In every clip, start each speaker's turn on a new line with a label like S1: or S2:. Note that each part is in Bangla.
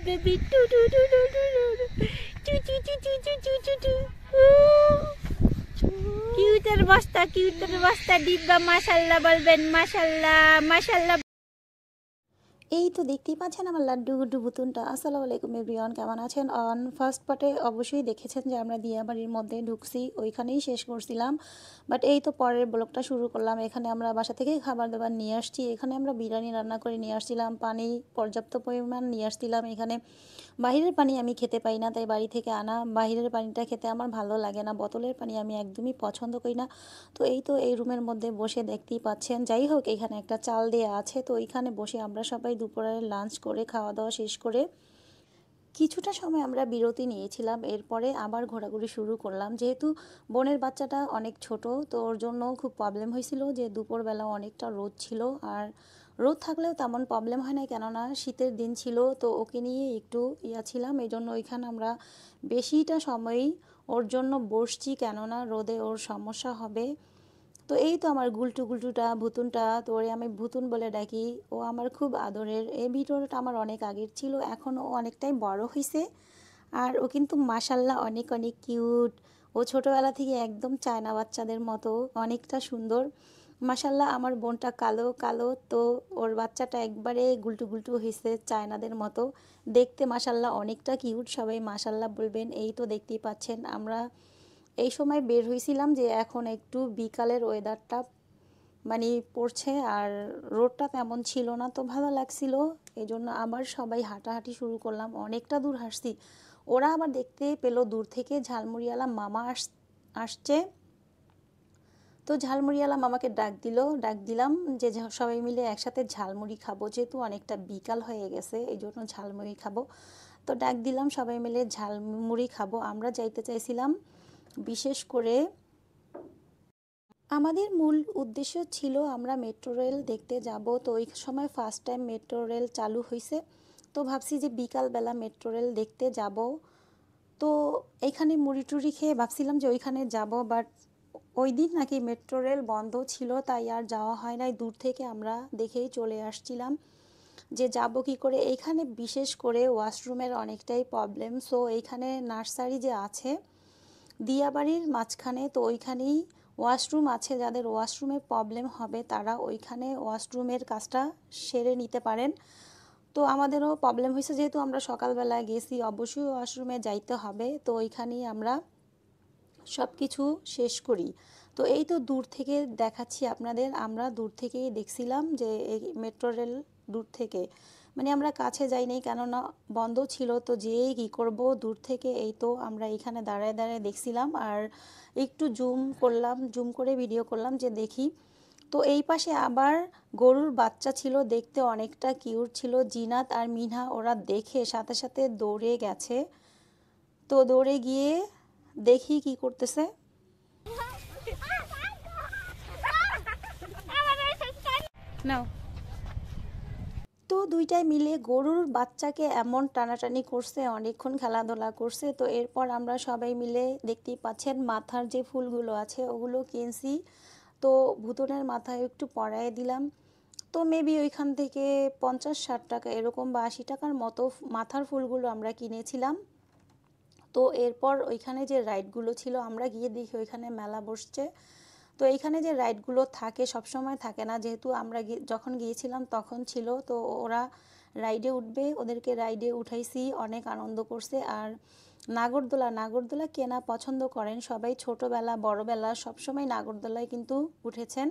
S1: Baby too too too too too too too too too too too too too কিউটের বস্তা ডিব্বা মাশাল্লাহ বলবেন মাশাল্লাহ মাশাল্লাহ। এই তো দেখতেই পাচ্ছেন আমার লাড্ডু গুড্ডু বুতুনটা। আসসালামু আলাইকুম এভরিওয়ান, কেমন আছেন? অন ফার্স্ট পার্টে অবশ্যই দেখেছেন যে আমরা দিয়াবাড়ির মধ্যে ঢুকছি, ওইখানেই শেষ করছিলাম। বাট এই তো পরের ব্লগটা শুরু করলাম। এখানে আমরা বাসা থেকেই খাবার দাবার নিয়ে আসছি। এখানে আমরা বিরিয়ানি রান্না করে নিয়ে আসছিলাম, পানি পর্যাপ্ত পরিমাণ নিয়ে আসছিলাম। এখানে বাহিরের পানি আমি খেতে পাই না, তাই বাড়ি থেকে আনা বাহিরের পানিটা খেতে আমার ভালো লাগে না। বোতলের পানি আমি একদমই পছন্দ করি না। তো এই তো এই রুমের মধ্যে বসে দেখতেই পাচ্ছেন। যাই হোক, এখানে একটা চাল দেয়া আছে, তো এইখানে বসে আমরা সবাই দুপুরের লাঞ্চ করে খাওয়া দাওয়া শেষ করে কিছুটা সময় আমরা বিরতি নিয়েছিলাম। এরপরে আবার ঘোরাঘুরি শুরু করলাম। যেহেতু বোনের বাচ্চাটা অনেক ছোট, তো ওর জন্য খুব প্রবলেম হয়েছিল যে দুপুরবেলা অনেকটা রোদ ছিল। আর রোদ থাকলেও তেমন প্রবলেম হয় না, কেননা শীতের দিন ছিল, তো ওকে নিয়ে একটু ছিলাম। এই জন্য ওইখানে আমরা বেশিটা সময়ই ওর জন্য বসছি, কেননা রোদে ওর সমস্যা হবে। তো এই তো আমার গুলটুটা ভুতুনটা, তো ওরে আমি ভুতুন বলে ডাকি। ও আমার খুব আদরের। এই ভিডিওটা আমার অনেক আগের ছিল, এখন ও অনেকটাই বড় হয়েছে। আর ও কিন্তু মাশাল্লাহ অনেক অনেক কিউট। ও ছোটোবেলা থেকে একদম চায়না বাচ্চাদের মতো অনেকটা সুন্দর। মাশাল্লাহ আমার বোনটা কালো কালো, তো ওর বাচ্চাটা একবারে গুলটু হয়েছে চায়নাদের মতো দেখতে। মাশাল্লাহ অনেকটা কিউট, সবাই মাশাল্লাহ বলবেন। এই তো দেখতেই পাচ্ছেন আমরা এই সময় বের হয়েছিলাম যে এখন একটু বিকালের ওয়েদারটা মানে পড়ছে, আর রোডটা তেমন ছিল না, তো ভালো লাগছিল। এই জন্য আবার সবাই হাঁটাহাঁটি শুরু করলাম, অনেকটা দূর হাঁটছি। ওরা আবার দেখতে পেলো দূর থেকে ঝালমুড়িওয়ালা মামা আসছে। তো ঝালমুড়িওয়ালা মামাকে ডাক দিলাম যে সবাই মিলে একসাথে ঝালমুড়ি খাবো, যেহেতু অনেকটা বিকাল হয়ে গেছে, এই জন্য ঝালমুড়ি খাবো। তো ডাক দিলাম সবাই মিলে ঝালমুড়ি খাবো। আমরা যাইতে চাইছিলাম বিশেষ করে, আমাদের মূল উদ্দেশ্য ছিল আমরা মেট্রো রেল দেখতে যাব। তো ওই সময় ফার্স্ট টাইম মেট্রো রেল চালু হয়েছে, তো ভাবছি যে বিকালবেলা মেট্রো রেল দেখতে যাব। তো এইখানে মুড়ি টুড়ি খেয়ে ভাবছিলাম যে ওইখানে যাব, বাট ওই দিন নাকি মেট্রো রেল বন্ধ ছিল, তাই আর যাওয়া হয় নাই। দূর থেকে আমরা দেখেই চলে আসছিলাম যে যাব কি করে। এইখানে বিশেষ করে ওয়াশরুমের অনেকটাই প্রবলেম। সো এইখানে নার্সারি যে আছে দিয়াবাড়ির মাঝখানে, তো ওইখানেই ওয়াশরুম আছে। যাদের ওয়াশরুমের প্রবলেম হবে তারা ওইখানে ওয়াশরুমের কাজটা সেরে নিতে পারেন। তো আমাদেরও প্রবলেম হয়েছে, যেহেতু আমরা সকালবেলা গেছি, অবশ্যই ওয়াশরুমে যাইতে হবে। তো ওইখানেই আমরা সব কিছু শেষ করি। তো এই তো দূর থেকে দেখাচ্ছি আপনাদের, আমরা দূর থেকেই দেখছিলাম যে এই মেট্রো রেল দূর থেকে, মানে আমরা কাছে যাইনি, কেননা বন্ধ ছিল। তো যেই কী করব, দূর থেকে এই তো আমরা এখানে দাঁড়ায় দাঁড়ায় দেখছিলাম, আর একটু জুম করে ভিডিও করলাম যে দেখি। তো এই পাশে আবার গরুর বাচ্চা ছিল, দেখতে অনেকটা কিউট ছিল। জিনাত আর মিনহা ওরা দেখে সাথে সাথে দৌড়ে গেছে। তো দৌড়ে গিয়ে দেখি কি করতেছে। নাও। তো দুইটাই মিলে গরুর বাচ্চাকে এমন টানাটানি করছে, অনেকক্ষণ খেলাধুলা করছে। তো এরপর আমরা সবাই মিলে দেখতেই পাচ্ছেন মাথার যে ফুলগুলো আছে ওগুলো কিনছি। তো ভুতুনের মাথায় একটু পরায় দিলাম। তো মেবি ওইখান থেকে 50-60 টাকা এরকম বা 80 টাকার মতো মাথার ফুলগুলো আমরা কিনেছিলাম। তো এরপর ওইখানে যে রাইডগুলো ছিল, আমরা গিয়ে দেখি ওইখানে মেলা বসছে। তো এইখানে যে রাইডগুলো থাকে সব সময় থাকে না, যেহেতু আমরা যখন গিয়েছিলাম তখন ছিল। তো ওরা রাইডে উঠবে, ওদেরকে রাইডে উঠাইছি, অনেক আনন্দ করছে। আর নাগরদোলা কেনা পছন্দ করেন সবাই, ছোটোবেলা বড়োবেলা সবসময় নাগরদোলায় কিন্তু উঠেছেন।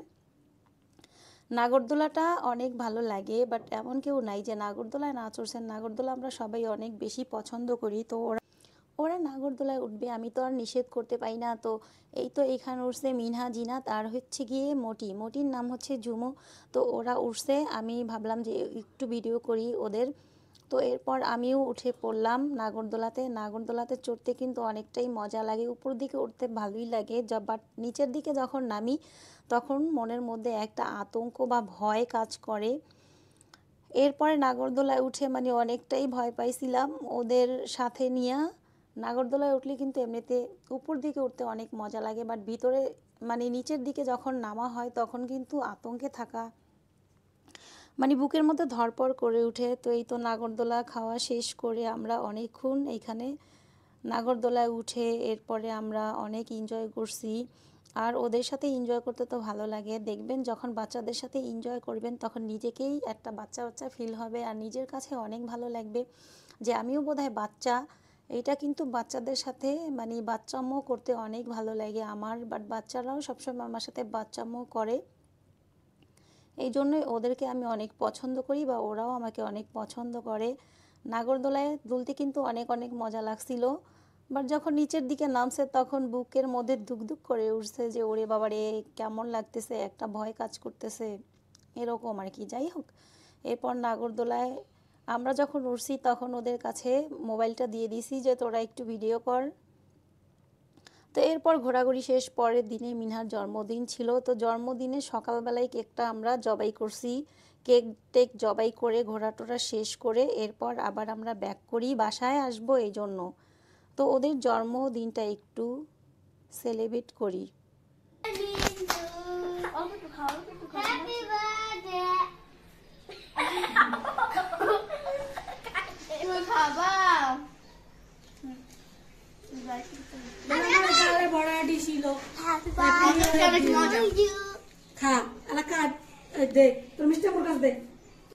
S1: নাগরদোলাটা অনেক ভালো লাগে, বাট এমন কেউ নাই যে নাগরদোলায় না চড়ছেন। নাগরদোলা আমরা সবাই অনেক বেশি পছন্দ করি। তো ওরা নাগরদোলায় উঠবে, আমি তো আর নিষেধ করতে পারি না। তো এই তো এখানে উঠছে মিনহা, জিনাত আর হচ্ছে গিয়ে মোটির নাম হচ্ছে ঝুমু। তো ওরা উঠছে, আমি ভাবলাম যে একটু ভিডিও করি ওদের। তো এরপর আমিও উঠে পড়লাম নাগরদোলাতে চড়তে কিন্তু অনেকটাই মজা লাগে। উপর দিকে উঠতে ভালোই লাগে, বাট নিচের দিকে যখন নামি তখন মনের মধ্যে একটা আতঙ্ক বা ভয় কাজ করে। এরপরে নাগরদোলায় উঠে মানে অনেকটাই ভয় পাইছিলাম ওদের সাথে নিয়ে। নাগরদোলায় উঠলে কিন্তু এমনিতে উপর দিকে উঠতে অনেক মজা লাগে, বাট ভিতরে মানে নিচের দিকে যখন নামা হয় তখন কিন্তু আতঙ্কে থাকা মানে বুকের মধ্যে ধরপড় করে উঠে। তো এই তো নাগরদোলা খাওয়া শেষ করে আমরা অনেকক্ষণ এইখানে নাগরদোলায় উঠে এরপরে আমরা অনেক এনজয় করছি। আর ওদের সাথে এনজয় করতে তো ভালো লাগে। দেখবেন যখন বাচ্চাদের সাথে এনজয় করবেন তখন নিজেকেই একটা বাচ্চা বাচ্চা ফিল হবে আর নিজের কাছে অনেক ভালো লাগবে যে আমিও বোধহয় বাচ্চা। এটা কিন্তু বাচ্চাদের সাথে মানে বাচ্চামো করতে অনেক ভালো লাগে আমার, বাট বাচ্চারাও সবসময় আমার সাথে বাচ্চামো করে। এই জন্যই ওদেরকে আমি অনেক পছন্দ করি বা ওরাও আমাকে অনেক পছন্দ করে। নাগরদোলায় দুলতে কিন্তু অনেক অনেক মজা লাগছিল, বাট যখন নিচের দিকে নামছে তখন বুকের মধ্যে দুক করে উঠছে যে ওরে বাবারে কেমন লাগতেছে, একটা ভয় কাজ করতেছে এরকম আর কি। যাই হোক, এরপর নাগরদোলায় আমরা যখন উঠছি তখন ওদের কাছে মোবাইলটা দিয়ে দিছি যে তোরা একটু ভিডিও কর। তো এরপর ঘোরাঘুরি শেষ, পরের দিনে মিনহার জন্মদিন ছিল। তো জন্মদিনে সকালবেলায় কেকটা আমরা জবাই করছি। কেক টেক জবাই করে ঘোরাটোরা শেষ করে এরপর আবার আমরা ব্যাক করি, বাসায় আসবো এই জন্য। তো ওদের জন্মদিনটা একটু সেলিব্রেট করি।
S2: খা, দেখ তোর মিষ্টি আমার কাছে দে।